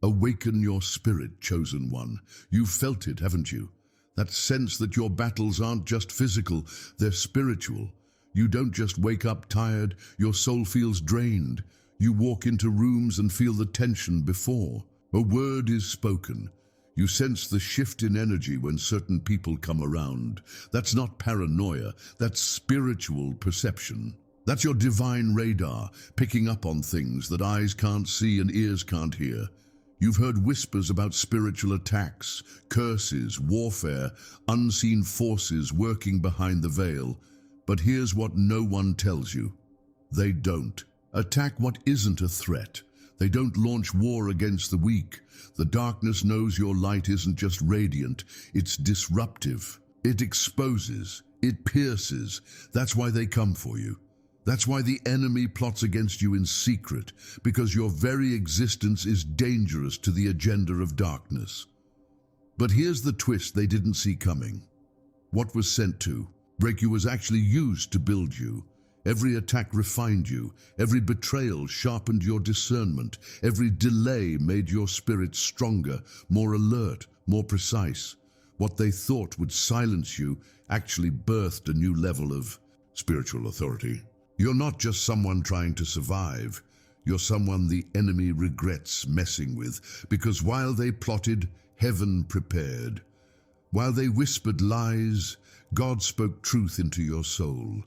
Awaken your spirit, chosen one. You've felt it, haven't you? That sense that your battles aren't just physical, they're spiritual. You don't just wake up tired, your soul feels drained. You walk into rooms and feel the tension before. A word is spoken. You sense the shift in energy when certain people come around. That's not paranoia, that's spiritual perception. That's your divine radar, picking up on things that eyes can't see and ears can't hear. You've heard whispers about spiritual attacks, curses, warfare, unseen forces working behind the veil. But here's what no one tells you. They don't attack what isn't a threat. They don't launch war against the weak. The darkness knows your light isn't just radiant, it's disruptive. It exposes, it pierces. That's why they come for you. That's why the enemy plots against you in secret, because your very existence is dangerous to the agenda of darkness. But here's the twist they didn't see coming. What was sent to break you was actually used to build you. Every attack refined you. Every betrayal sharpened your discernment. Every delay made your spirit stronger, more alert, more precise. What they thought would silence you actually birthed a new level of spiritual authority. You're not just someone trying to survive. You're someone the enemy regrets messing with, because while they plotted, heaven prepared. While they whispered lies, God spoke truth into your soul.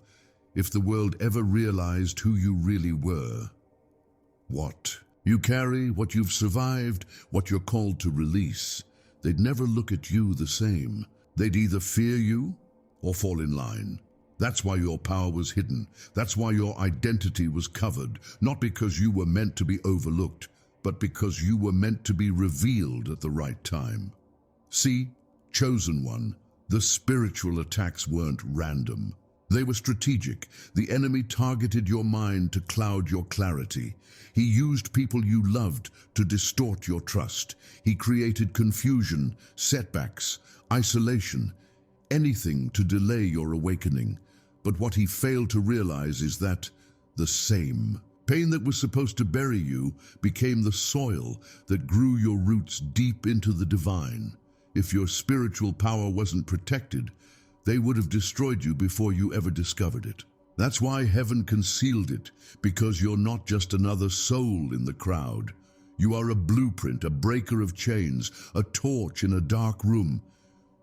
If the world ever realized who you really were, what you carry, what you've survived, what you're called to release, they'd never look at you the same. They'd either fear you or fall in line. That's why your power was hidden. That's why your identity was covered, not because you were meant to be overlooked, but because you were meant to be revealed at the right time. See, chosen one, the spiritual attacks weren't random. They were strategic. The enemy targeted your mind to cloud your clarity. He used people you loved to distort your trust. He created confusion, setbacks, isolation, anything to delay your awakening. But what he failed to realize is that the same pain that was supposed to bury you became the soil that grew your roots deep into the divine. If your spiritual power wasn't protected, they would have destroyed you before you ever discovered it. That's why heaven concealed it, because you're not just another soul in the crowd. You are a blueprint, a breaker of chains, a torch in a dark room.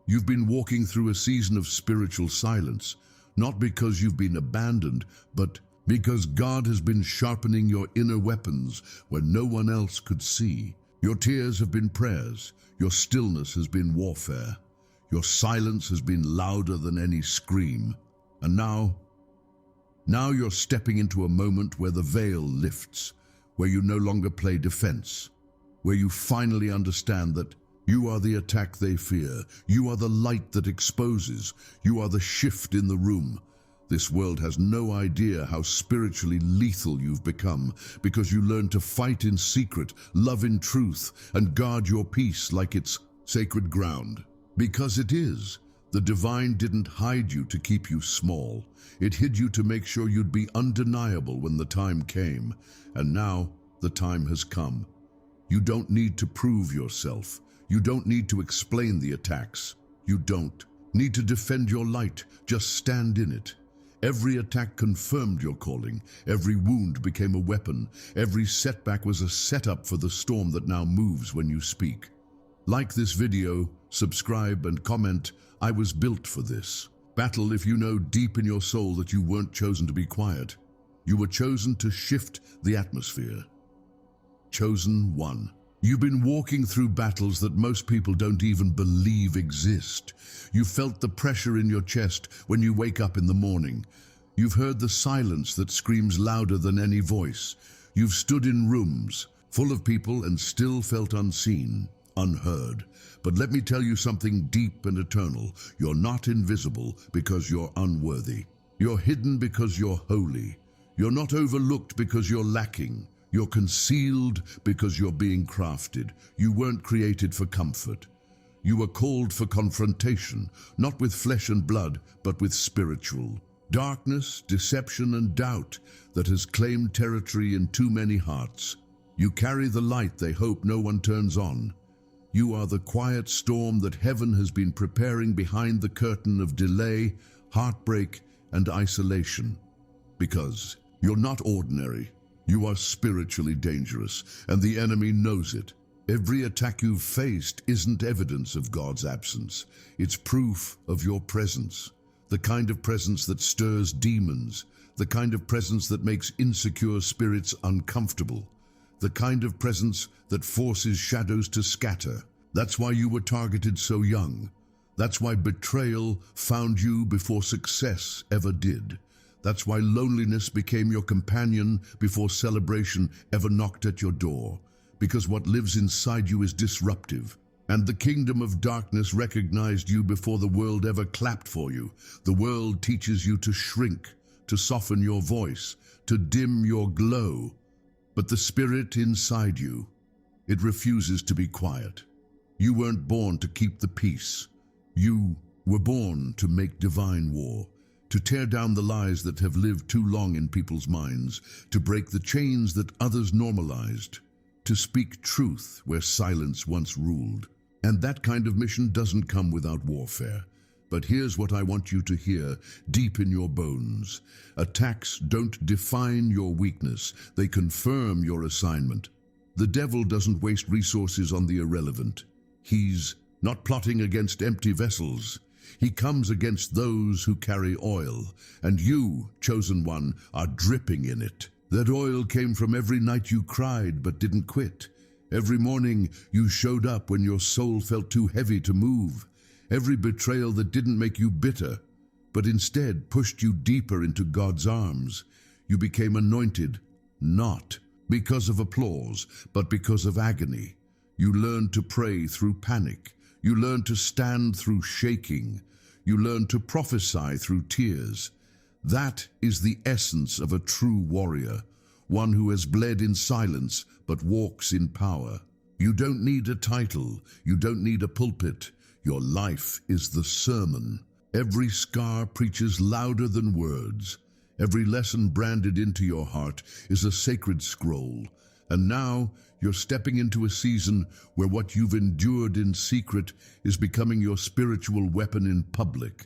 You've been walking through a season of spiritual silence, not because you've been abandoned, but because God has been sharpening your inner weapons when no one else could see. Your tears have been prayers. Your stillness has been warfare. Your silence has been louder than any scream. And now you're stepping into a moment where the veil lifts, where you no longer play defense, where you finally understand that you are the attack they fear. You are the light that exposes. You are the shift in the room. This world has no idea how spiritually lethal you've become, because you learn to fight in secret, love in truth, and guard your peace like it's sacred ground. Because it is. The divine didn't hide you to keep you small. It hid you to make sure you'd be undeniable when the time came. And now the time has come. You don't need to prove yourself. You don't need to explain the attacks. You don't need to defend your light. Just stand in it. Every attack confirmed your calling. Every wound became a weapon. Every setback was a setup for the storm that now moves when you speak. Like this video, subscribe and comment. I was built for this. Battle if you know deep in your soul that you weren't chosen to be quiet. You were chosen to shift the atmosphere. Chosen one. You've been walking through battles that most people don't even believe exist. You felt the pressure in your chest when you wake up in the morning. You've heard the silence that screams louder than any voice. You've stood in rooms full of people and still felt unseen, unheard. But let me tell you something deep and eternal. You're not invisible because you're unworthy. You're hidden because you're holy. You're not overlooked because you're lacking. You're concealed because you're being crafted. You weren't created for comfort. You were called for confrontation, not with flesh and blood, but with spiritual. Darkness, deception, and doubt that has claimed territory in too many hearts. You carry the light they hope no one turns on. You are the quiet storm that heaven has been preparing behind the curtain of delay, heartbreak, and isolation. Because you're not ordinary. You are spiritually dangerous, and the enemy knows it. Every attack you've faced isn't evidence of God's absence. It's proof of your presence. The kind of presence that stirs demons. The kind of presence that makes insecure spirits uncomfortable. The kind of presence that forces shadows to scatter. That's why you were targeted so young. That's why betrayal found you before success ever did. That's why loneliness became your companion before celebration ever knocked at your door. Because what lives inside you is disruptive. And the kingdom of darkness recognized you before the world ever clapped for you. The world teaches you to shrink, to soften your voice, to dim your glow. But the spirit inside you, it refuses to be quiet. You weren't born to keep the peace. You were born to make divine war, to tear down the lies that have lived too long in people's minds, to break the chains that others normalized, to speak truth where silence once ruled. And that kind of mission doesn't come without warfare. But here's what I want you to hear deep in your bones. Attacks don't define your weakness. They confirm your assignment. The devil doesn't waste resources on the irrelevant. He's not plotting against empty vessels. He comes against those who carry oil. And you, chosen one, are dripping in it. That oil came from every night you cried but didn't quit. Every morning you showed up when your soul felt too heavy to move. Every betrayal that didn't make you bitter, but instead pushed you deeper into God's arms. You became anointed, not because of applause, but because of agony. You learned to pray through panic. You learned to stand through shaking. You learned to prophesy through tears. That is the essence of a true warrior, one who has bled in silence but walks in power. You don't need a title. You don't need a pulpit. Your life is the sermon. Every scar preaches louder than words. Every lesson branded into your heart is a sacred scroll. And now you're stepping into a season where what you've endured in secret is becoming your spiritual weapon in public.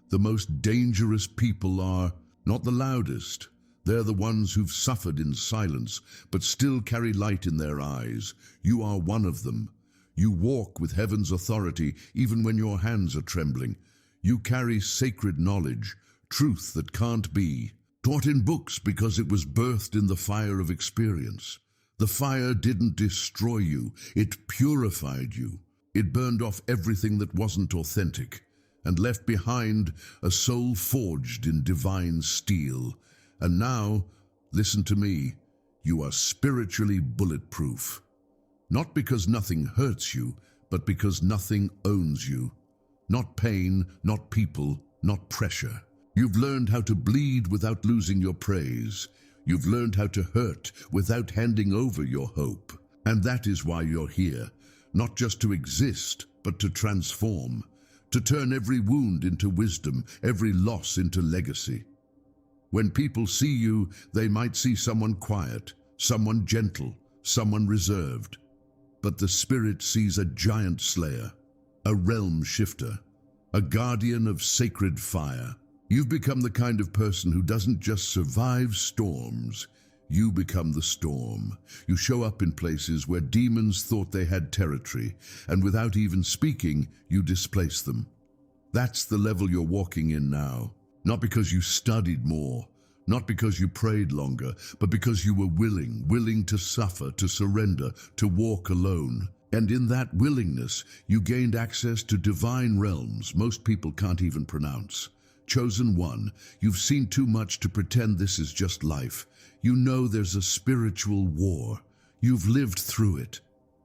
The most dangerous people are not the loudest. They're the ones who've suffered in silence, but still carry light in their eyes. You are one of them. You walk with heaven's authority even when your hands are trembling. You carry sacred knowledge, truth that can't be, taught in books because it was birthed in the fire of experience. The fire didn't destroy you, it purified you. It burned off everything that wasn't authentic and left behind a soul forged in divine steel. And now, listen to me, you are spiritually bulletproof. Not because nothing hurts you, but because nothing owns you. Not pain, not people, not pressure. You've learned how to bleed without losing your praise. You've learned how to hurt without handing over your hope. And that is why you're here, not just to exist, but to transform, to turn every wound into wisdom, every loss into legacy. When people see you, they might see someone quiet, someone gentle, someone reserved. But the Spirit sees a giant slayer, a realm shifter, a guardian of sacred fire. You've become the kind of person who doesn't just survive storms. You become the storm. You show up in places where demons thought they had territory, and without even speaking, you displace them. That's the level you're walking in now. Not because you studied more, not because you prayed longer, but because you were willing to suffer, to surrender, to walk alone. And in that willingness, you gained access to divine realms most people can't even pronounce. Chosen one, you've seen too much to pretend this is just life. You know there's a spiritual war. You've lived through it.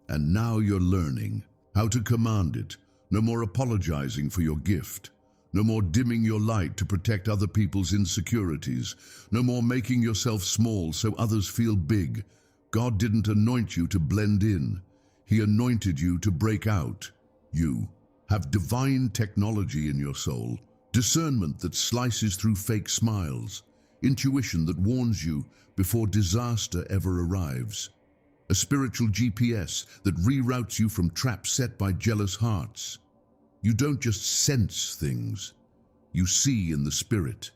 And now you're learning how to command it. No more apologizing for your gift. No more dimming your light to protect other people's insecurities. No more making yourself small so others feel big. God didn't anoint you to blend in. He anointed you to break out. You have divine technology in your soul, discernment that slices through fake smiles, intuition that warns you before disaster ever arrives. a spiritual GPS that reroutes you from traps set by jealous hearts. You don't just sense things, you see in the spirit.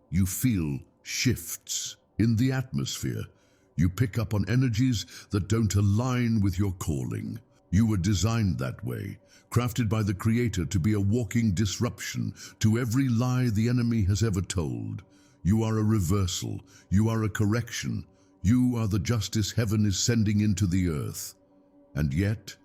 You feel shifts in the atmosphere. You pick up on energies that don't align with your calling. You were designed that way, crafted by the Creator to be a walking disruption to every lie the enemy has ever told. You are a reversal. You are a correction. You are the justice heaven is sending into the earth. And yet,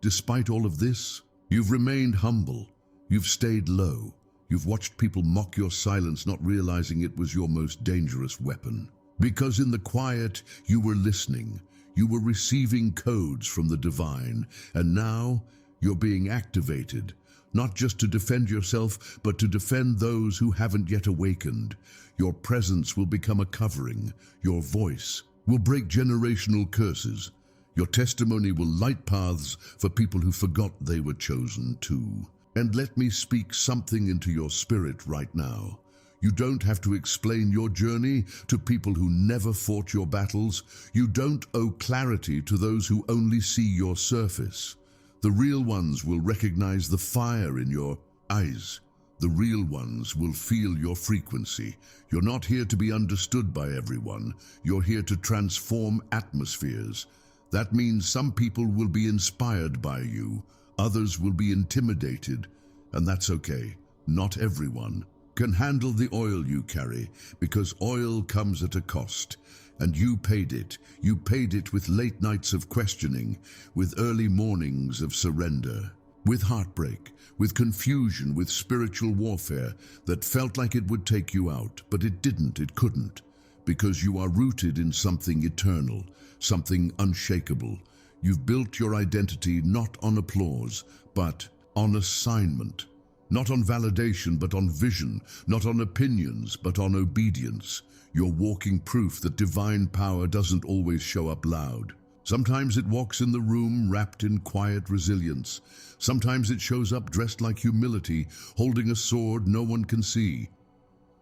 despite all of this, you've remained humble. You've stayed low. You've watched people mock your silence, not realizing it was your most dangerous weapon. Because in the quiet, you were listening. You were receiving codes from the divine. And now, you're being activated, not just to defend yourself, but to defend those who haven't yet awakened. Your presence will become a covering. Your voice will break generational curses. Your testimony will light paths for people who forgot they were chosen too. And let me speak something into your spirit right now. You don't have to explain your journey to people who never fought your battles. You don't owe clarity to those who only see your surface. The real ones will recognize the fire in your eyes. The real ones will feel your frequency. You're not here to be understood by everyone. You're here to transform atmospheres. That means some people will be inspired by you. Others will be intimidated, and that's okay. Not everyone can handle the oil you carry, because oil comes at a cost, and you paid it. You paid it with late nights of questioning, with early mornings of surrender, with heartbreak, with confusion, with spiritual warfare that felt like it would take you out, but it didn't, it couldn't, because you are rooted in something eternal, something unshakable. You've built your identity not on applause, but on assignment. Not on validation, but on vision. Not on opinions, but on obedience. You're walking proof that divine power doesn't always show up loud. Sometimes it walks in the room wrapped in quiet resilience. Sometimes it shows up dressed like humility, holding a sword no one can see.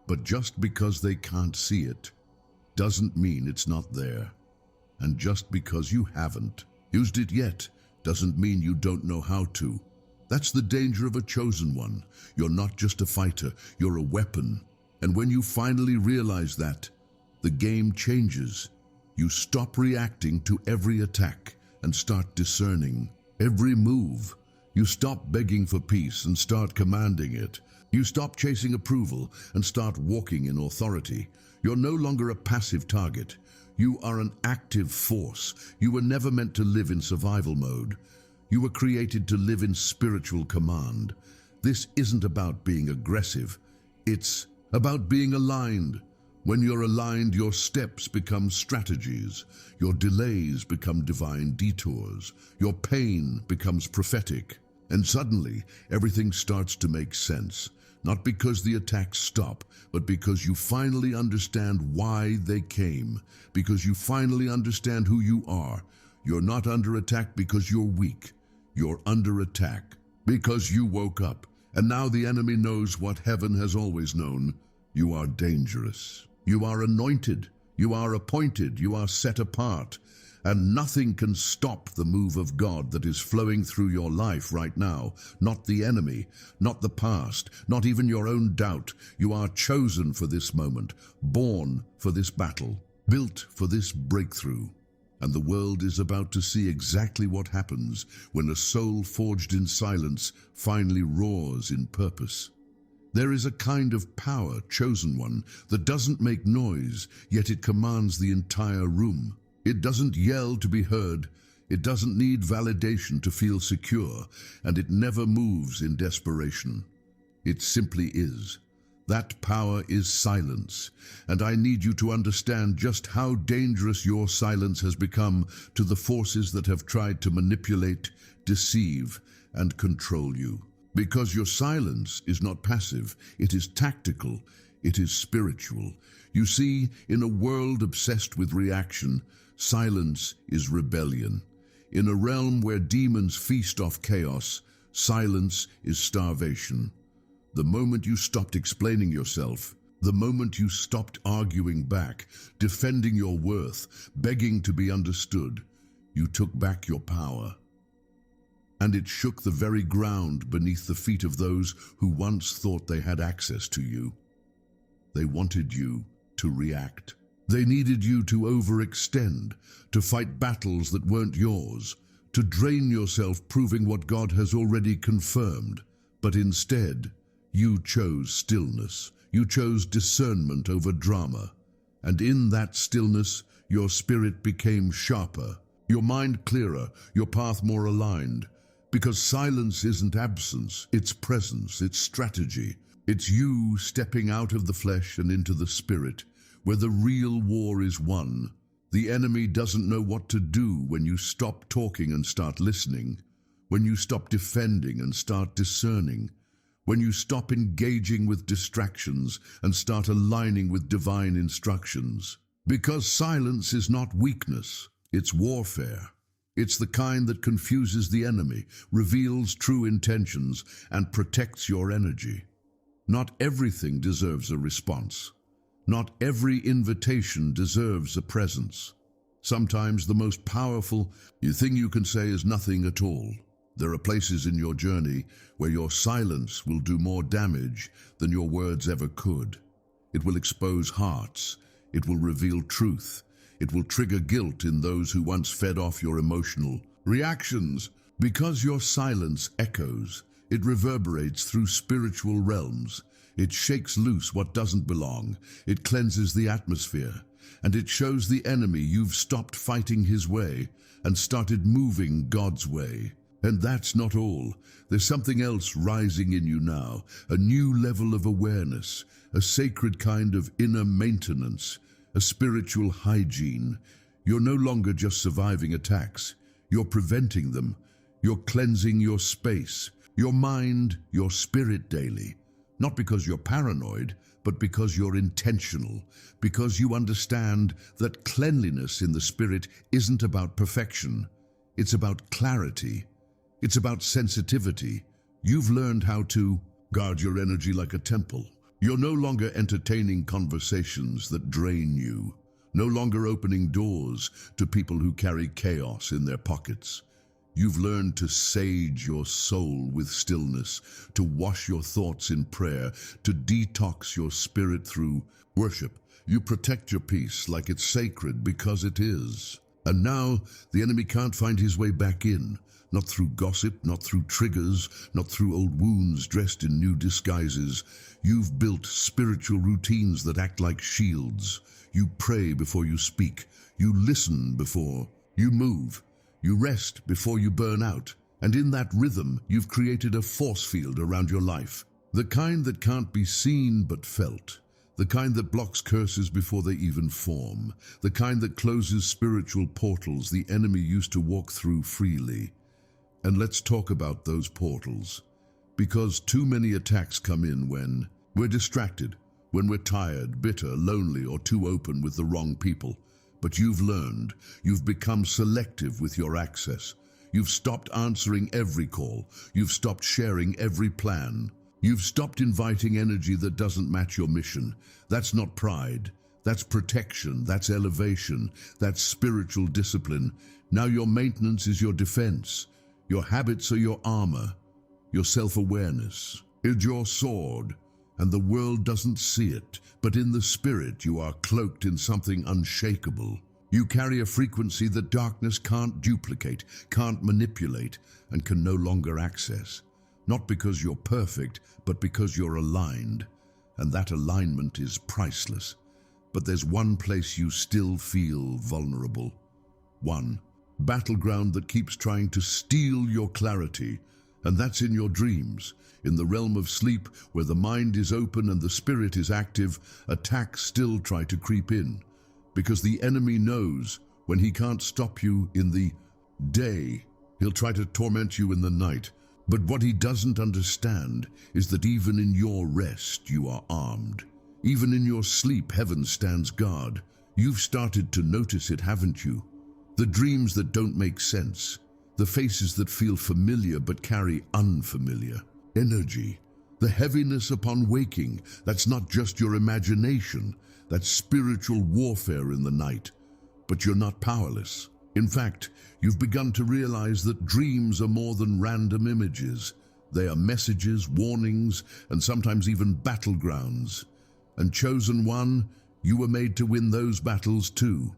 But just because they can't see it, doesn't mean it's not there. And just because you haven't used it yet doesn't mean you don't know how to. That's the danger of a chosen one. You're not just a fighter, you're a weapon. And when you finally realize that, the game changes. You stop reacting to every attack and start discerning every move. You stop begging for peace and start commanding it. You stop chasing approval and start walking in authority. You're no longer a passive target. You are an active force. You were never meant to live in survival mode. You were created to live in spiritual command. This isn't about being aggressive. It's about being aligned. When you're aligned, your steps become strategies. Your delays become divine detours. Your pain becomes prophetic. And suddenly, everything starts to make sense. Not because the attacks stop, but because you finally understand why they came. Because you finally understand who you are. You're not under attack because you're weak. You're under attack because you woke up. And now the enemy knows what heaven has always known. You are dangerous. You are anointed. You are appointed. You are set apart. And nothing can stop the move of God that is flowing through your life right now. Not the enemy, not the past, not even your own doubt. You are chosen for this moment, born for this battle, built for this breakthrough. And the world is about to see exactly what happens when a soul forged in silence finally roars in purpose. There is a kind of power, chosen one, that doesn't make noise, yet it commands the entire room. It doesn't yell to be heard, it doesn't need validation to feel secure, and it never moves in desperation. It simply is. That power is silence, and I need you to understand just how dangerous your silence has become to the forces that have tried to manipulate, deceive, and control you. Because your silence is not passive, it is tactical, it is spiritual. You see, in a world obsessed with reaction, silence is rebellion. In a realm where demons feast off chaos, silence is starvation. The moment you stopped explaining yourself, the moment you stopped arguing back, defending your worth, begging to be understood, You took back your power, and it shook the very ground beneath the feet of those who once thought they had access to you. They wanted you to react. They needed you to overextend, to fight battles that weren't yours, to drain yourself proving what God has already confirmed. But instead, you chose stillness. You chose discernment over drama. And in that stillness, your spirit became sharper, your mind clearer, your path more aligned. Because silence isn't absence, it's presence, it's strategy. It's you stepping out of the flesh and into the spirit, where the real war is won. The enemy doesn't know what to do when you stop talking and start listening, when you stop defending and start discerning, when you stop engaging with distractions and start aligning with divine instructions. Because silence is not weakness, it's warfare. It's the kind that confuses the enemy, reveals true intentions, and protects your energy. Not everything deserves a response. Not every invitation deserves a presence. Sometimes the most powerful thing you can say is nothing at all. There are places in your journey where your silence will do more damage than your words ever could. It will expose hearts. It will reveal truth. It will trigger guilt in those who once fed off your emotional reactions. Because your silence echoes, it reverberates through spiritual realms. It shakes loose what doesn't belong. It cleanses the atmosphere. And it shows the enemy you've stopped fighting his way and started moving God's way. And that's not all. There's something else rising in you now, a new level of awareness, a sacred kind of inner maintenance, a spiritual hygiene. You're no longer just surviving attacks. You're preventing them. You're cleansing your space, your mind, your spirit daily. Not because you're paranoid, but because you're intentional, because you understand that cleanliness in the spirit isn't about perfection. It's about clarity. It's about sensitivity. You've learned how to guard your energy like a temple. You're no longer entertaining conversations that drain you, no longer opening doors to people who carry chaos in their pockets. You've learned to sage your soul with stillness, to wash your thoughts in prayer, to detox your spirit through worship. You protect your peace like it's sacred because it is. And now the enemy can't find his way back in, not through gossip, not through triggers, not through old wounds dressed in new disguises. You've built spiritual routines that act like shields. You pray before you speak. You listen before you move. You rest before you burn out. And in that rhythm, you've created a force field around your life. The kind that can't be seen but felt. The kind that blocks curses before they even form. The kind that closes spiritual portals the enemy used to walk through freely. And let's talk about those portals. Because too many attacks come in when we're distracted, when we're tired, bitter, lonely, or too open with the wrong people. But you've learned, you've become selective with your access. You've stopped answering every call. You've stopped sharing every plan. You've stopped inviting energy that doesn't match your mission. That's not pride. That's protection. That's elevation. That's spiritual discipline. Now your maintenance is your defense. Your habits are your armor. Your self-awareness is your sword. And the world doesn't see it, but in the spirit you are cloaked in something unshakable. You carry a frequency that darkness can't duplicate, can't manipulate, and can no longer access. Not because you're perfect, but because you're aligned. And that alignment is priceless. But there's one place you still feel vulnerable. One battleground that keeps trying to steal your clarity. And that's in your dreams. In the realm of sleep, where the mind is open and the spirit is active, attacks still try to creep in. Because the enemy knows when he can't stop you in the day, he'll try to torment you in the night. But what he doesn't understand is that even in your rest, you are armed. Even in your sleep, heaven stands guard. You've started to notice it, haven't you? The dreams that don't make sense. The faces that feel familiar but carry unfamiliar energy. The heaviness upon waking, that's not just your imagination, that's spiritual warfare in the night. But you're not powerless. In fact, you've begun to realize that dreams are more than random images. They are messages, warnings, and sometimes even battlegrounds. And chosen one, you were made to win those battles too.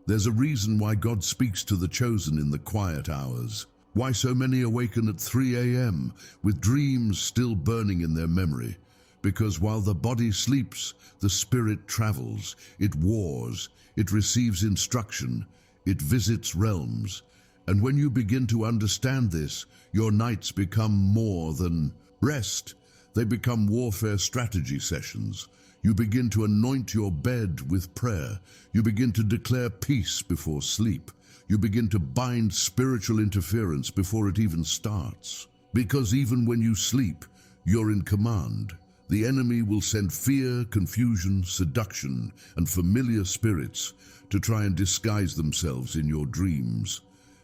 There's a reason why God speaks to the chosen in the quiet hours. Why so many awaken at 3 a.m. with dreams still burning in their memory. Because while the body sleeps, the spirit travels, it wars, it receives instruction, it visits realms. And when you begin to understand this, your nights become more than rest. They become warfare strategy sessions. You begin to anoint your bed with prayer. You begin to declare peace before sleep. You begin to bind spiritual interference before it even starts. Because even when you sleep, you're in command. The enemy will send fear, confusion, seduction, and familiar spirits to try and disguise themselves in your dreams.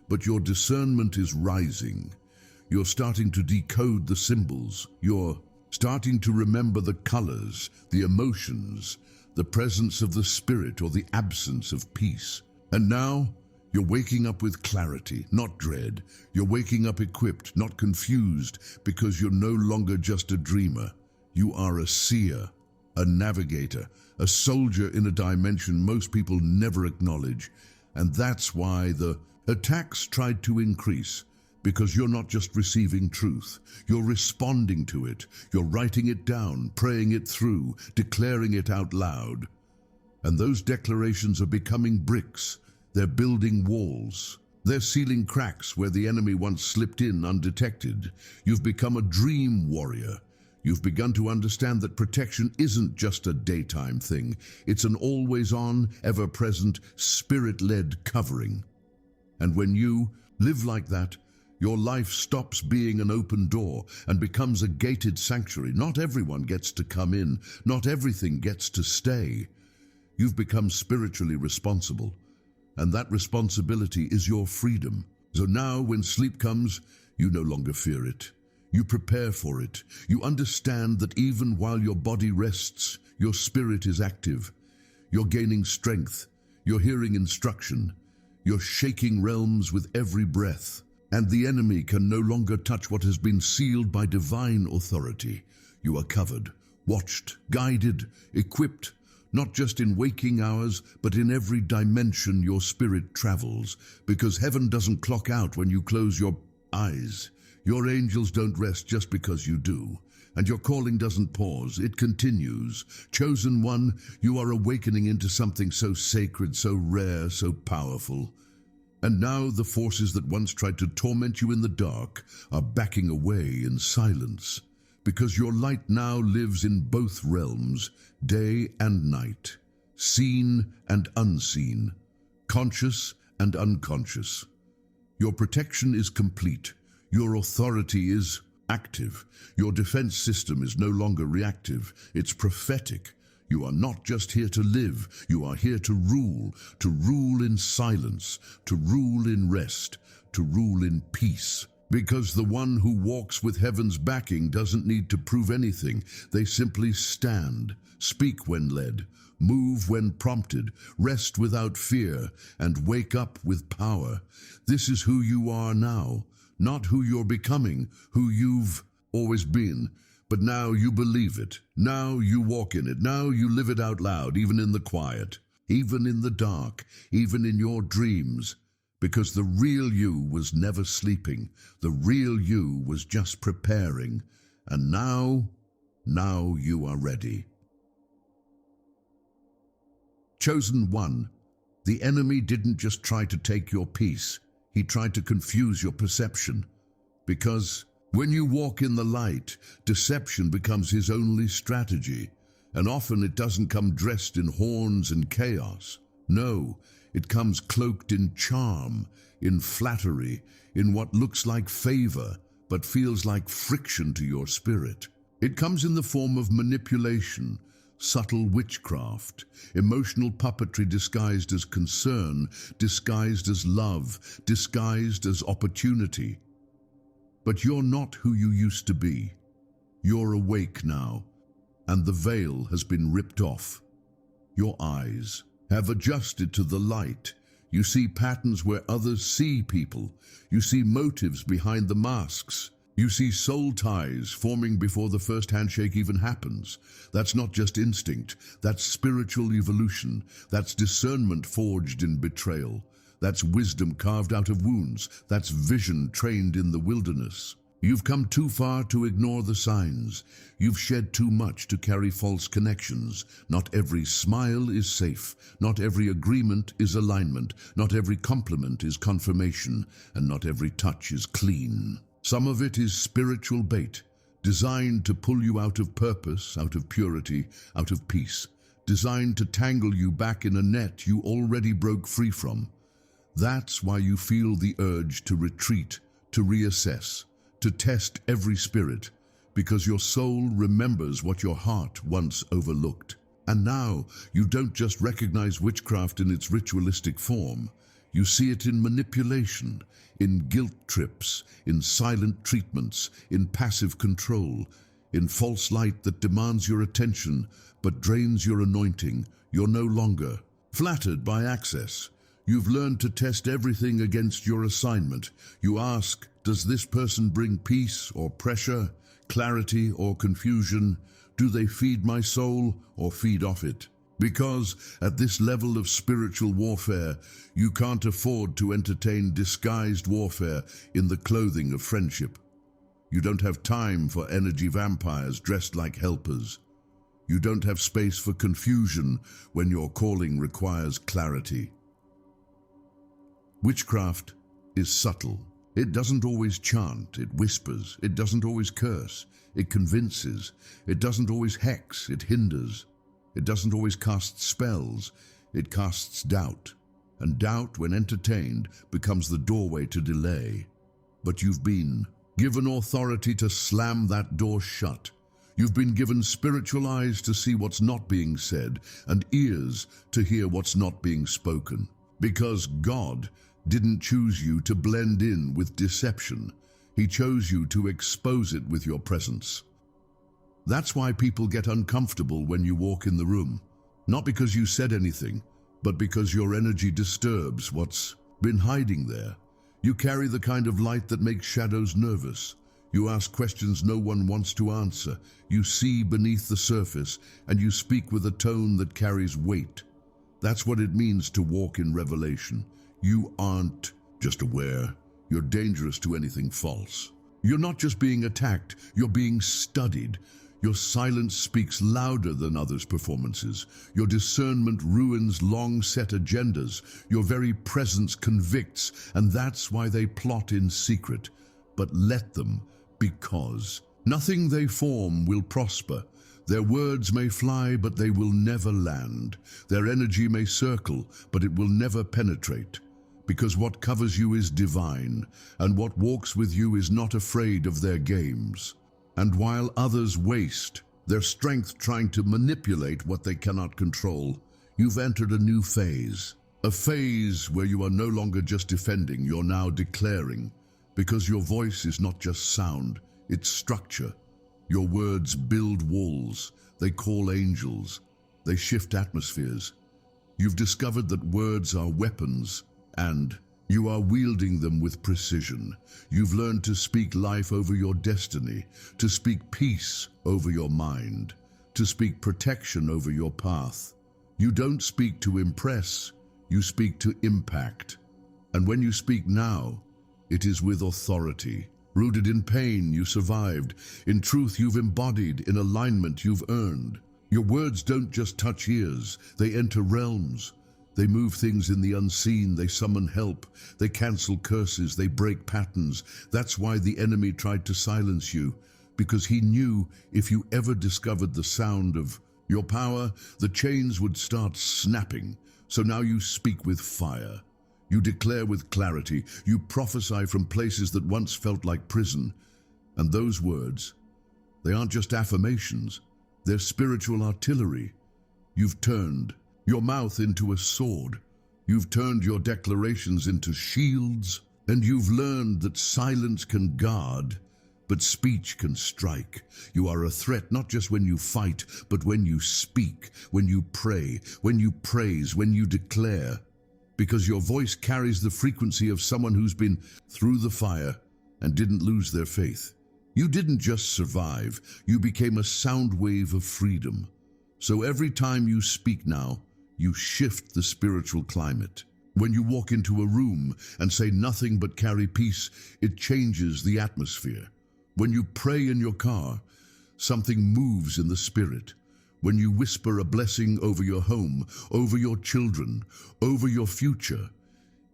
But your discernment is rising. You're starting to decode the symbols. You're starting to remember the colors, the emotions, the presence of the spirit or the absence of peace. And now, you're waking up with clarity, not dread. You're waking up equipped, not confused, because you're no longer just a dreamer. You are a seer, a navigator, a soldier in a dimension most people never acknowledge. And that's why the attacks tried to increase, because you're not just receiving truth, you're responding to it. You're writing it down, praying it through, declaring it out loud. And those declarations are becoming bricks. They're building walls. They're sealing cracks where the enemy once slipped in undetected. You've become a dream warrior. You've begun to understand that protection isn't just a daytime thing. It's an always-on, ever-present, spirit-led covering. And when you live like that, your life stops being an open door and becomes a gated sanctuary. Not everyone gets to come in. Not everything gets to stay. You've become spiritually responsible, and that responsibility is your freedom. So now, when sleep comes, you no longer fear it. You prepare for it. You understand that even while your body rests, your spirit is active. You're gaining strength. You're hearing instruction. You're shaking realms with every breath. And the enemy can no longer touch what has been sealed by divine authority. You are covered, watched, guided, equipped, not just in waking hours, but in every dimension your spirit travels. Because heaven doesn't clock out when you close your eyes. Your angels don't rest just because you do. And your calling doesn't pause, it continues. Chosen one, you are awakening into something so sacred, so rare, so powerful. And now the forces that once tried to torment you in the dark are backing away in silence. Because your light now lives in both realms, day and night, seen and unseen, conscious and unconscious. Your protection is complete. Your authority is active. Your defense system is no longer reactive. It's prophetic. You are not just here to live. You are here to rule in silence, to rule in rest, to rule in peace. Because the one who walks with heaven's backing doesn't need to prove anything. They simply stand, speak when led, move when prompted, rest without fear, and wake up with power. This is who you are now. Not who you're becoming, who you've always been, but now you believe it. Now you walk in it. Now you live it out loud, even in the quiet, even in the dark, even in your dreams. Because the real you was never sleeping. The real you was just preparing. And now you are ready. Chosen one, the enemy didn't just try to take your peace. He tried to confuse your perception, because when you walk in the light, deception becomes his only strategy, and often it doesn't come dressed in horns and chaos. No, it comes cloaked in charm, in flattery, in what looks like favor, but feels like friction to your spirit. It comes in the form of manipulation, subtle witchcraft, emotional puppetry disguised as concern, disguised as love, disguised as opportunity. But you're not who you used to be. You're awake now, and the veil has been ripped off. Your eyes have adjusted to the light. You see patterns where others see people. You see motives behind the masks. You see soul ties forming before the first handshake even happens. That's not just instinct. That's spiritual evolution. That's discernment forged in betrayal. That's wisdom carved out of wounds. That's vision trained in the wilderness. You've come too far to ignore the signs. You've shed too much to carry false connections. Not every smile is safe. Not every agreement is alignment. Not every compliment is confirmation. And not every touch is clean. Some of it is spiritual bait, designed to pull you out of purpose, out of purity, out of peace, designed to tangle you back in a net you already broke free from. That's why you feel the urge to retreat, to reassess, to test every spirit, because your soul remembers what your heart once overlooked. And now you don't just recognize witchcraft in its ritualistic form. You see it in manipulation, in guilt trips, in silent treatments, in passive control, in false light that demands your attention but drains your anointing. You're no longer flattered by access. You've learned to test everything against your assignment. You ask, does this person bring peace or pressure, clarity or confusion? Do they feed my soul or feed off it? Because at this level of spiritual warfare, you can't afford to entertain disguised warfare in the clothing of friendship. You don't have time for energy vampires dressed like helpers. You don't have space for confusion when your calling requires clarity. Witchcraft is subtle. It doesn't always chant, it whispers. It doesn't always curse, it convinces. It doesn't always hex, it hinders. It doesn't always cast spells, it casts doubt. And doubt, when entertained, becomes the doorway to delay. But you've been given authority to slam that door shut. You've been given spiritual eyes to see what's not being said and ears to hear what's not being spoken. Because God didn't choose you to blend in with deception. He chose you to expose it with your presence. That's why people get uncomfortable when you walk in the room. Not because you said anything, but because your energy disturbs what's been hiding there. You carry the kind of light that makes shadows nervous. You ask questions no one wants to answer. You see beneath the surface, and you speak with a tone that carries weight. That's what it means to walk in revelation. You aren't just aware. You're dangerous to anything false. You're not just being attacked, you're being studied. Your silence speaks louder than others' performances. Your discernment ruins long-set agendas. Your very presence convicts, and that's why they plot in secret. But let them, because nothing they form will prosper. Their words may fly, but they will never land. Their energy may circle, but it will never penetrate. Because what covers you is divine, and what walks with you is not afraid of their games. And while others waste their strength trying to manipulate what they cannot control, you've entered a new phase. A phase where you are no longer just defending, you're now declaring. Because your voice is not just sound, it's structure. Your words build walls, they call angels, they shift atmospheres. You've discovered that words are weapons, and you are wielding them with precision. You've learned to speak life over your destiny, to speak peace over your mind, to speak protection over your path. You don't speak to impress, you speak to impact. And when you speak now, it is with authority. Rooted in pain, you survived. In truth, you've embodied. In alignment, you've earned. Your words don't just touch ears, they enter realms. They move things in the unseen, they summon help, they cancel curses, they break patterns. That's why the enemy tried to silence you, because he knew if you ever discovered the sound of your power, the chains would start snapping. So now you speak with fire. You declare with clarity. You prophesy from places that once felt like prison. And those words, they aren't just affirmations, they're spiritual artillery. You've turned your mouth into a sword. You've turned your declarations into shields, and you've learned that silence can guard, but speech can strike. You are a threat not just when you fight, but when you speak, when you pray, when you praise, when you declare. because your voice carries the frequency of someone who's been through the fire and didn't lose their faith. You didn't just survive, you became a sound wave of freedom. So every time you speak now, you shift the spiritual climate. When you walk into a room and say nothing but carry peace, it changes the atmosphere. When you pray in your car, something moves in the spirit. When you whisper a blessing over your home, over your children, over your future,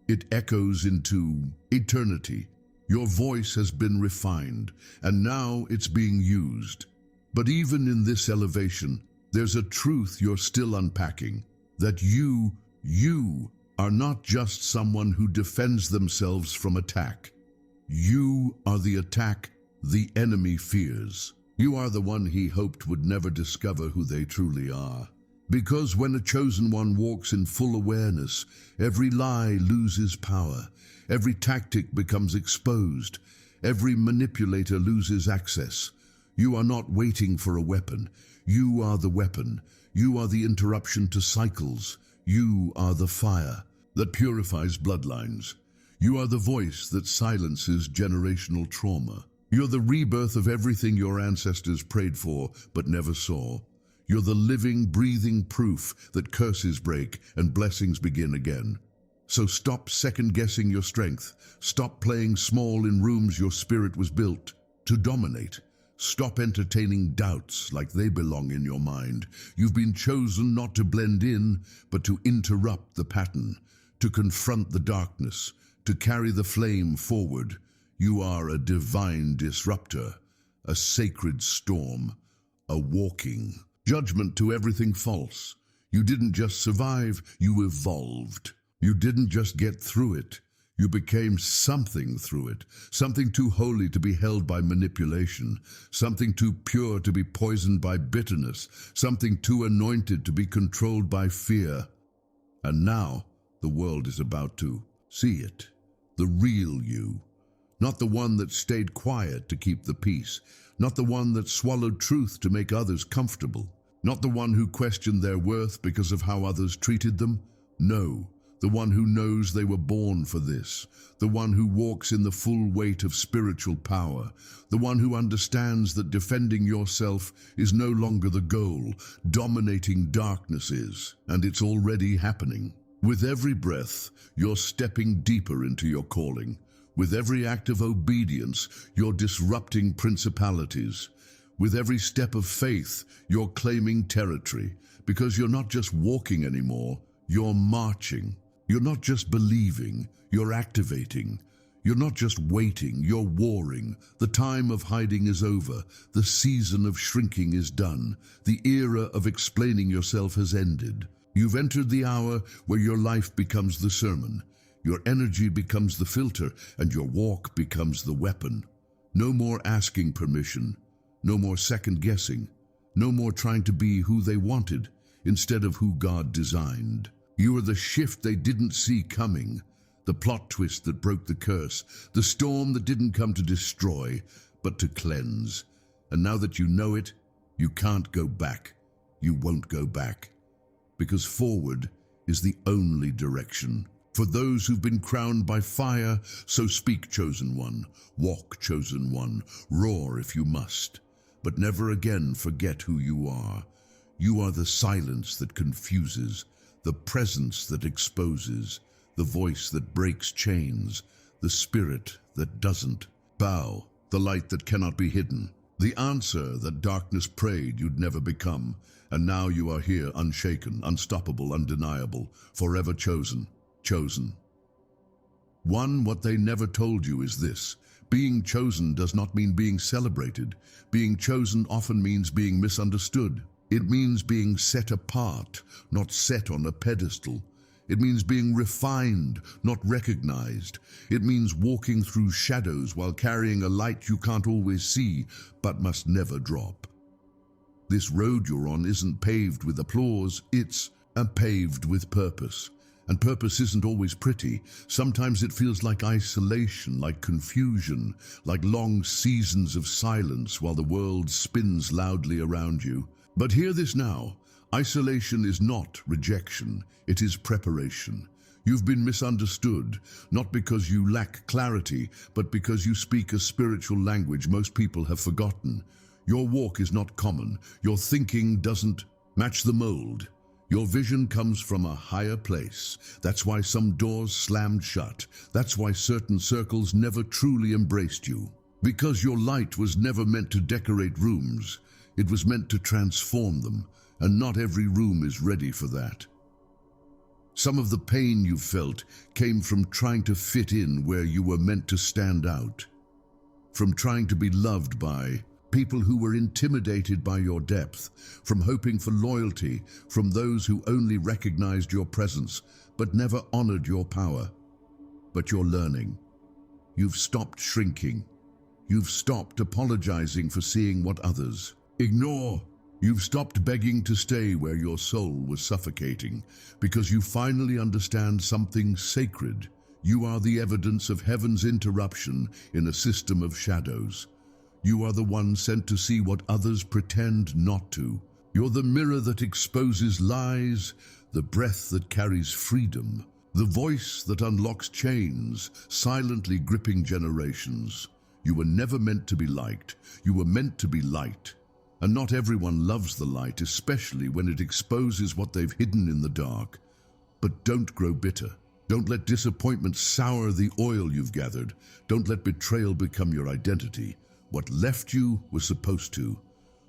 it echoes into eternity. Your voice has been refined, and now it's being used. But even in this elevation, there's a truth you're still unpacking, that you are not just someone who defends themselves from attack. You are the attack the enemy fears. You are the one he hoped would never discover who they truly are. Because when a chosen one walks in full awareness, every lie loses power, every tactic becomes exposed, every manipulator loses access. You are not waiting for a weapon. You are the weapon. You are the interruption to cycles. You are the fire that purifies bloodlines. You are the voice that silences generational trauma. You're the rebirth of everything your ancestors prayed for but never saw. You're the living, breathing proof that curses break and blessings begin again. So stop second-guessing your strength. Stop playing small in rooms your spirit was built to dominate. Stop entertaining doubts like they belong in your mind. You've been chosen not to blend in, but to interrupt the pattern, to confront the darkness, to carry the flame forward. You are a divine disruptor, a sacred storm, a walking judgment to everything false. You didn't just survive, you evolved. You didn't just get through it, you became something through it, something too holy to be held by manipulation, something too pure to be poisoned by bitterness, something too anointed to be controlled by fear. And now the world is about to see it, the real you. Not the one that stayed quiet to keep the peace, not the one that swallowed truth to make others comfortable, not the one who questioned their worth because of how others treated them. No, the one who knows they were born for this, the one who walks in the full weight of spiritual power, the one who understands that defending yourself is no longer the goal, dominating darkness is, and it's already happening. With every breath, you're stepping deeper into your calling. With every act of obedience, you're disrupting principalities. With every step of faith, you're claiming territory, because you're not just walking anymore, you're marching. You're not just believing, you're activating. You're not just waiting, you're warring. The time of hiding is over. The season of shrinking is done. The era of explaining yourself has ended. You've entered the hour where your life becomes the sermon. Your energy becomes the filter, and your walk becomes the weapon. No more asking permission. No more second-guessing. No more trying to be who they wanted instead of who God designed. You are the shift they didn't see coming, the plot twist that broke the curse, the storm that didn't come to destroy, but to cleanse. And now that you know it, you can't go back. You won't go back. Because forward is the only direction. For those who've been crowned by fire, so speak, chosen one. Walk, chosen one. Roar if you must. But never again forget who you are. You are the silence that confuses, the presence that exposes, the voice that breaks chains, the spirit that doesn't bow, the light that cannot be hidden, the answer that darkness prayed you'd never become. And now you are here, unshaken, unstoppable, undeniable, forever chosen. Chosen. What they never told you is this: being chosen does not mean being celebrated. Being chosen often means being misunderstood. It means being set apart, not set on a pedestal. It means being refined, not recognized. It means walking through shadows while carrying a light you can't always see, but must never drop. This road you're on isn't paved with applause, it's paved with purpose. And purpose isn't always pretty. Sometimes it feels like isolation, like confusion, like long seasons of silence while the world spins loudly around you. But hear this now. Isolation is not rejection, it is preparation. You've been misunderstood, not because you lack clarity, but because you speak a spiritual language most people have forgotten. Your walk is not common. Your thinking doesn't match the mold. Your vision comes from a higher place. That's why some doors slammed shut. That's why certain circles never truly embraced you. Because your light was never meant to decorate rooms. It was meant to transform them, and not every room is ready for that. Some of the pain you felt came from trying to fit in where you were meant to stand out. From trying to be loved by people who were intimidated by your depth, from hoping for loyalty from those who only recognized your presence but never honored your power. But you're learning. You've stopped shrinking. You've stopped apologizing for seeing what others ignore. You've stopped begging to stay where your soul was suffocating because you finally understand something sacred. You are the evidence of heaven's interruption in a system of shadows. You are the one sent to see what others pretend not to. You're the mirror that exposes lies, the breath that carries freedom, the voice that unlocks chains, silently gripping generations. You were never meant to be liked. You were meant to be light. And not everyone loves the light, especially when it exposes what they've hidden in the dark. But don't grow bitter. Don't let disappointment sour the oil you've gathered. Don't let betrayal become your identity. What left you was supposed to.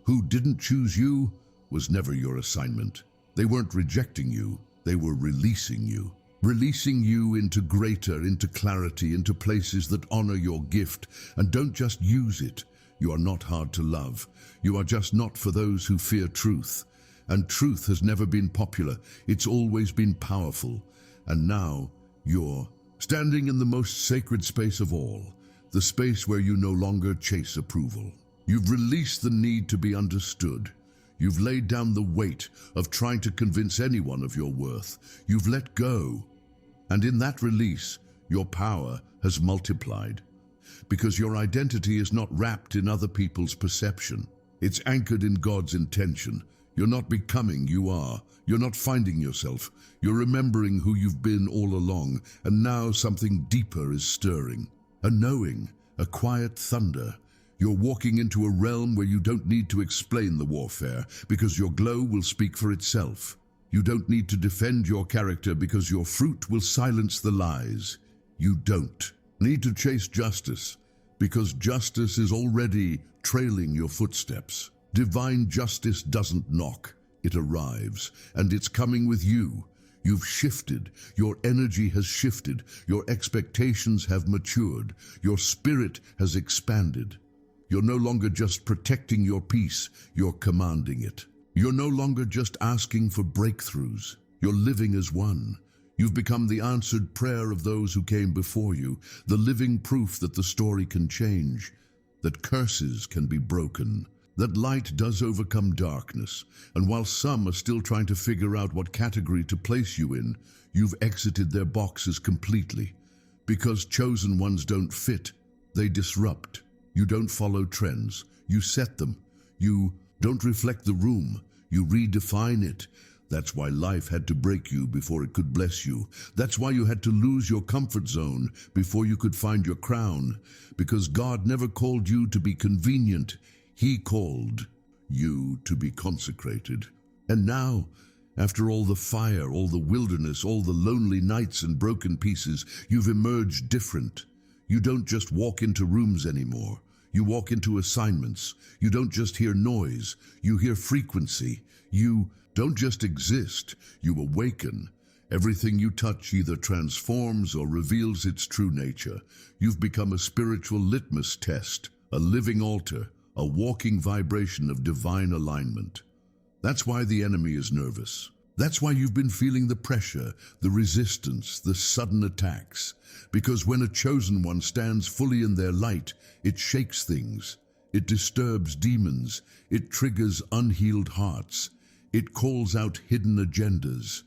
Who didn't choose you was never your assignment. They weren't rejecting you. They were releasing you. Releasing you into greater, into clarity, into places that honor your gift. And don't just use it. You are not hard to love. You are just not for those who fear truth. And truth has never been popular. It's always been powerful. And now you're standing in the most sacred space of all, the space where you no longer chase approval. You've released the need to be understood. You've laid down the weight of trying to convince anyone of your worth. You've let go. And in that release, your power has multiplied. Because your identity is not wrapped in other people's perception. It's anchored in God's intention. You're not becoming, you are. You're not finding yourself. You're remembering who you've been all along, and now something deeper is stirring. A knowing, a quiet thunder. You're walking into a realm where you don't need to explain the warfare, because your glow will speak for itself. You don't need to defend your character because your fruit will silence the lies. You don't need to chase justice, because justice is already trailing your footsteps. Divine justice doesn't knock, it arrives, and it's coming with you. You've shifted, your energy has shifted, your expectations have matured, your spirit has expanded. You're no longer just protecting your peace, you're commanding it. You're no longer just asking for breakthroughs, you're living as one. You've become the answered prayer of those who came before you, the living proof that the story can change, that curses can be broken, that light does overcome darkness. And while some are still trying to figure out what category to place you in, you've exited their boxes completely. Because chosen ones don't fit, they disrupt. You don't follow trends, you set them. You don't reflect the room, you redefine it. That's why life had to break you before it could bless you. That's why you had to lose your comfort zone before you could find your crown. Because God never called you to be convenient. He called you to be consecrated. And now, after all the fire, all the wilderness, all the lonely nights and broken pieces, you've emerged different. You don't just walk into rooms anymore. You walk into assignments. You don't just hear noise. You hear frequency. You don't just exist, you awaken. Everything you touch either transforms or reveals its true nature. You've become a spiritual litmus test, a living altar, a walking vibration of divine alignment. That's why the enemy is nervous. That's why you've been feeling the pressure, the resistance, the sudden attacks. Because when a chosen one stands fully in their light, it shakes things. It disturbs demons. It triggers unhealed hearts. It calls out hidden agendas.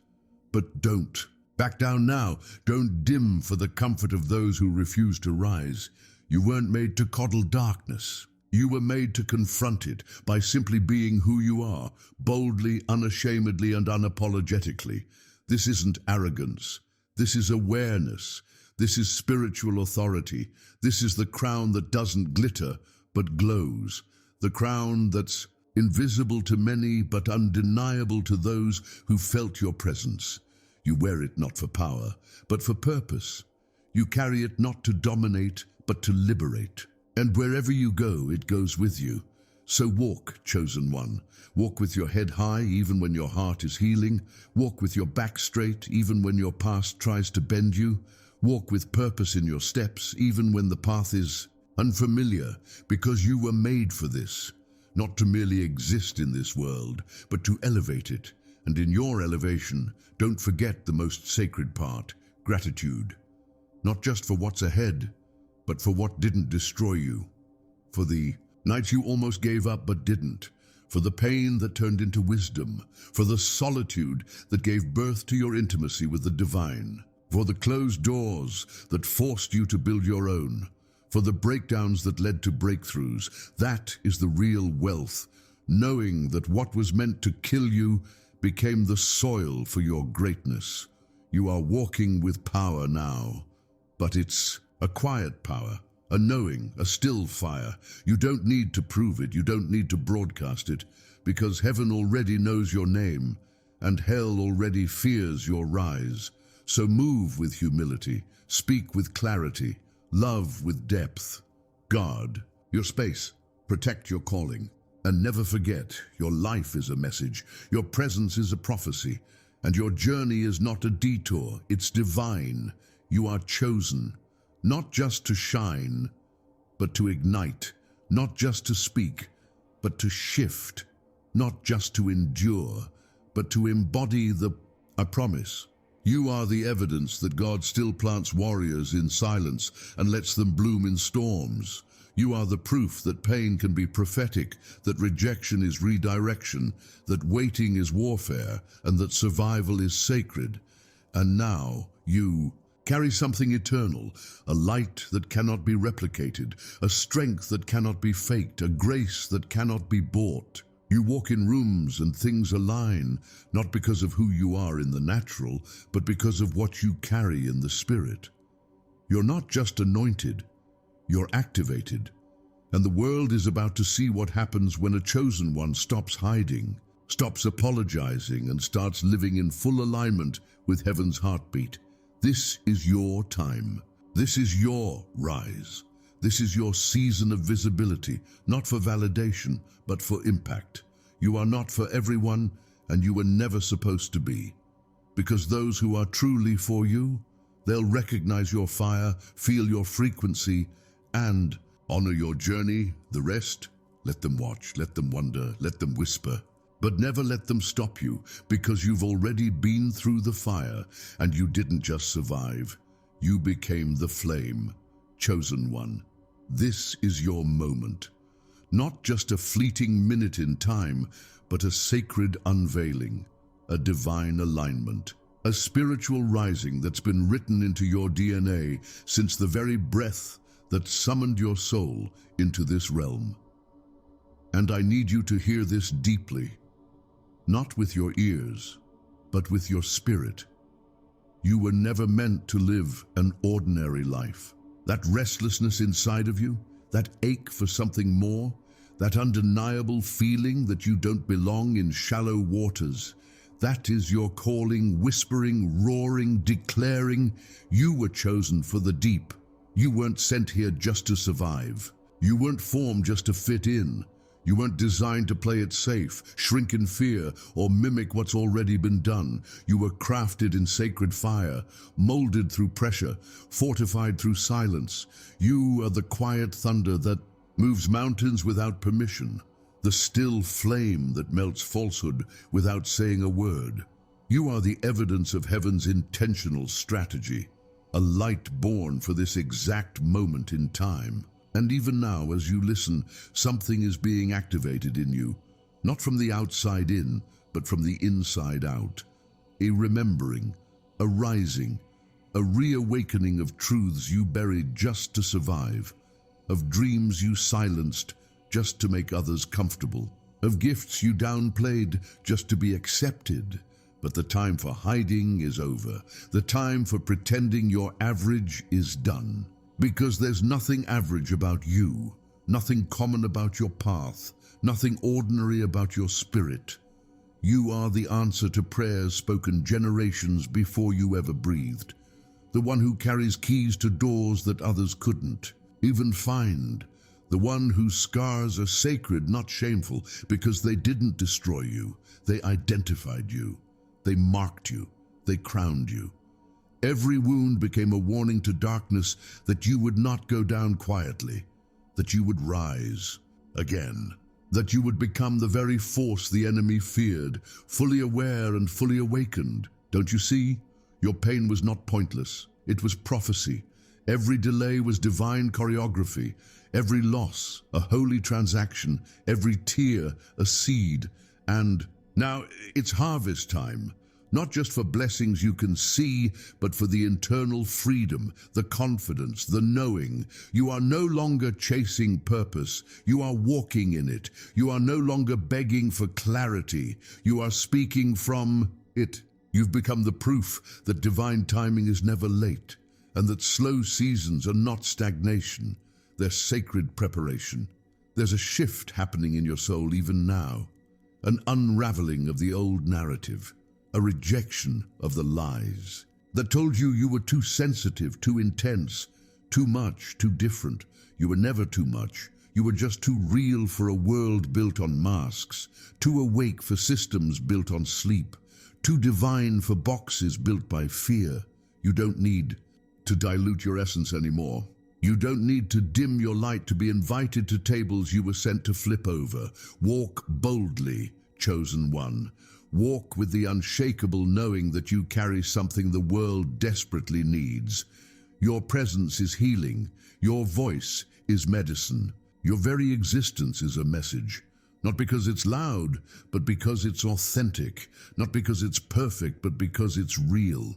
But don't back down now. Don't dim for the comfort of those who refuse to rise. You weren't made to coddle darkness. You were made to confront it by simply being who you are, boldly, unashamedly, and unapologetically. This isn't arrogance. This is awareness. This is spiritual authority. This is the crown that doesn't glitter, but glows. The crown that's invisible to many, but undeniable to those who felt your presence. You wear it not for power, but for purpose. You carry it not to dominate, but to liberate. And wherever you go, it goes with you. So walk, chosen one. Walk with your head high, even when your heart is healing. Walk with your back straight, even when your past tries to bend you. Walk with purpose in your steps, even when the path is unfamiliar, because you were made for this. Not to merely exist in this world, but to elevate it. And in your elevation, don't forget the most sacred part, gratitude. Not just for what's ahead, but for what didn't destroy you. For the nights you almost gave up but didn't. For the pain that turned into wisdom. For the solitude that gave birth to your intimacy with the divine. For the closed doors that forced you to build your own. For the breakdowns that led to breakthroughs. That is the real wealth. Knowing that what was meant to kill you became the soil for your greatness. You are walking with power now. But it's a quiet power, a knowing, a still fire. You don't need to prove it, you don't need to broadcast it, because heaven already knows your name, and hell already fears your rise. So move with humility, speak with clarity, love with depth. Guard your space, protect your calling, and never forget your life is a message, your presence is a prophecy, and your journey is not a detour, it's divine. You are chosen, not just to shine, but to ignite, not just to speak, but to shift, not just to endure, but to embody a promise. You are the evidence that God still plants warriors in silence and lets them bloom in storms. You are the proof that pain can be prophetic, that rejection is redirection, that waiting is warfare, and that survival is sacred. And now you carry something eternal, a light that cannot be replicated, a strength that cannot be faked, a grace that cannot be bought. You walk in rooms and things align, not because of who you are in the natural, but because of what you carry in the spirit. You're not just anointed, you're activated. And the world is about to see what happens when a chosen one stops hiding, stops apologizing, and starts living in full alignment with heaven's heartbeat. This is your time. This is your rise. This is your season of visibility, not for validation, but for impact. You are not for everyone, and you were never supposed to be. Because those who are truly for you, they'll recognize your fire, feel your frequency, and honor your journey. The rest, let them watch, let them wonder, let them whisper. But never let them stop you, because you've already been through the fire, and you didn't just survive. You became the flame, chosen one. This is your moment. Not just a fleeting minute in time, but a sacred unveiling, a divine alignment, a spiritual rising that's been written into your DNA since the very breath that summoned your soul into this realm. And I need you to hear this deeply. Not with your ears, but with your spirit. You were never meant to live an ordinary life. That restlessness inside of you, that ache for something more, that undeniable feeling that you don't belong in shallow waters, that is your calling, whispering, roaring, declaring, you were chosen for the deep. You weren't sent here just to survive. You weren't formed just to fit in. You weren't designed to play it safe, shrink in fear, or mimic what's already been done. You were crafted in sacred fire, molded through pressure, fortified through silence. You are the quiet thunder that moves mountains without permission, the still flame that melts falsehood without saying a word. You are the evidence of heaven's intentional strategy, a light born for this exact moment in time. And even now, as you listen, something is being activated in you, not from the outside in, but from the inside out. A remembering, a rising, a reawakening of truths you buried just to survive, of dreams you silenced just to make others comfortable, of gifts you downplayed just to be accepted, But the time for hiding is over. The time for pretending you're average is done. Because there's nothing average about you, nothing common about your path, nothing ordinary about your spirit. You are the answer to prayers spoken generations before you ever breathed. The one who carries keys to doors that others couldn't even find. The one whose scars are sacred, not shameful, because they didn't destroy you. They identified you. They marked you. They crowned you. Every wound became a warning to darkness that you would not go down quietly, that you would rise again, that you would become the very force the enemy feared, fully aware and fully awakened. Don't you see? Your pain was not pointless. It was prophecy. Every delay was divine choreography. Every loss, a holy transaction. Every tear, a seed. And now it's harvest time. Not just for blessings you can see, but for the internal freedom, the confidence, the knowing. You are no longer chasing purpose. You are walking in it. You are no longer begging for clarity. You are speaking from it. You've become the proof that divine timing is never late, and that slow seasons are not stagnation. They're sacred preparation. There's a shift happening in your soul even now, an unraveling of the old narrative. A rejection of the lies that told you you were too sensitive, too intense, too much, too different. You were never too much. You were just too real for a world built on masks, too awake for systems built on sleep, too divine for boxes built by fear. You don't need to dilute your essence anymore. You don't need to dim your light to be invited to tables you were sent to flip over. Walk boldly, chosen one. Walk with the unshakable knowing that you carry something the world desperately needs. Your presence is healing. Your voice is medicine. Your very existence is a message. Not because it's loud, but because it's authentic. Not because it's perfect, but because it's real.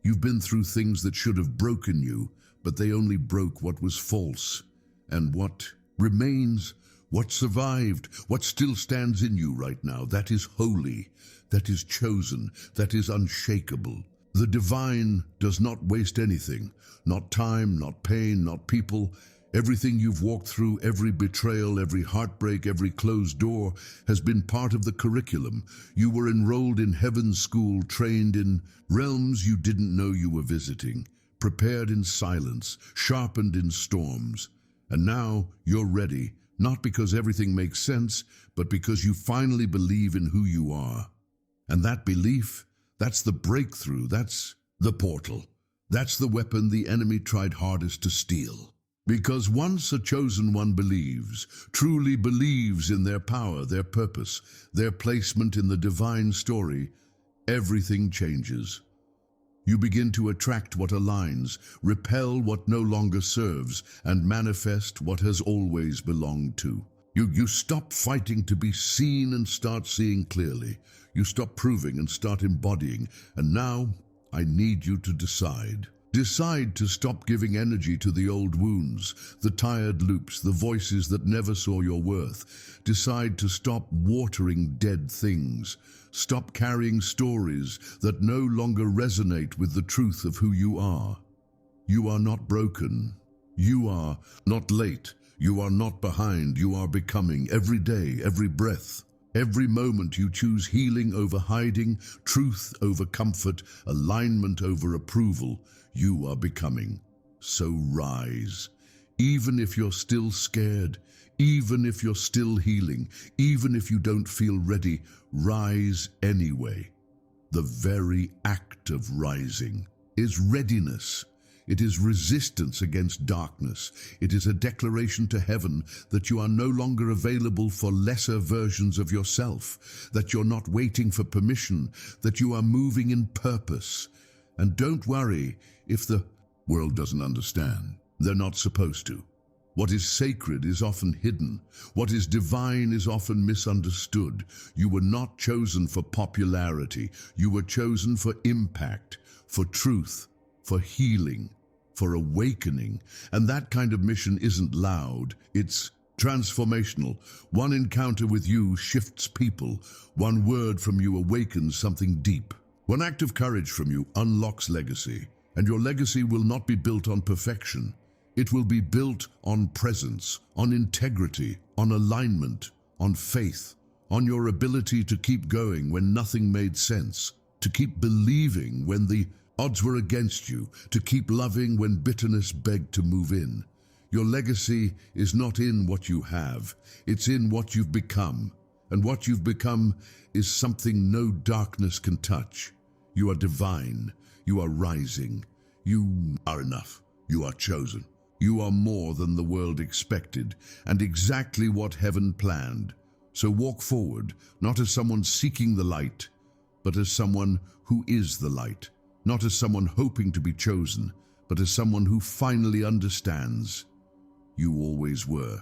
You've been through things that should have broken you, but they only broke what was false. And what remains, what survived, what still stands in you right now, that is holy, that is chosen, that is unshakable. The divine does not waste anything, not time, not pain, not people. Everything you've walked through, every betrayal, every heartbreak, every closed door has been part of the curriculum. You were enrolled in heaven's school, trained in realms you didn't know you were visiting, prepared in silence, sharpened in storms. And now you're ready, not because everything makes sense, but because you finally believe in who you are. And that belief, that's the breakthrough, that's the portal. That's the weapon the enemy tried hardest to steal. Because once a chosen one believes, truly believes in their power, their purpose, their placement in the divine story, everything changes. You begin to attract what aligns, repel what no longer serves, and manifest what has always belonged to. You stop fighting to be seen and start seeing clearly. You stop proving and start embodying. And now, I need you to decide. Decide to stop giving energy to the old wounds, the tired loops, the voices that never saw your worth. Decide to stop watering dead things. Stop carrying stories that no longer resonate with the truth of who you are. You are not broken. You are not late. You are not behind. You are becoming every day, every breath. Every moment you choose healing over hiding, truth over comfort, alignment over approval, you are becoming. So rise. Even if you're still scared, even if you're still healing, even if you don't feel ready, rise anyway. The very act of rising is readiness. It is resistance against darkness. It is a declaration to heaven that you are no longer available for lesser versions of yourself, that you're not waiting for permission, that you are moving in purpose. And don't worry if the world doesn't understand. They're not supposed to. What is sacred is often hidden. What is divine is often misunderstood. You were not chosen for popularity. You were chosen for impact, for truth, for healing, for awakening. And that kind of mission isn't loud, it's Transformational. One encounter with you shifts people. One word from you awakens something deep. One act of courage from you unlocks legacy. And your legacy will not be built on perfection. It will be built on presence, on integrity, on alignment, on faith, on your ability to keep going when nothing made sense, to keep believing when the odds were against you, to keep loving when bitterness begged to move in. Your legacy is not in what you have, it's in what you've become. And what you've become is something no darkness can touch. You are divine, you are rising, you are enough, you are chosen. You are more than the world expected, and exactly what heaven planned. So walk forward, not as someone seeking the light, but as someone who is the light. Not as someone hoping to be chosen, but as someone who finally understands. You always were.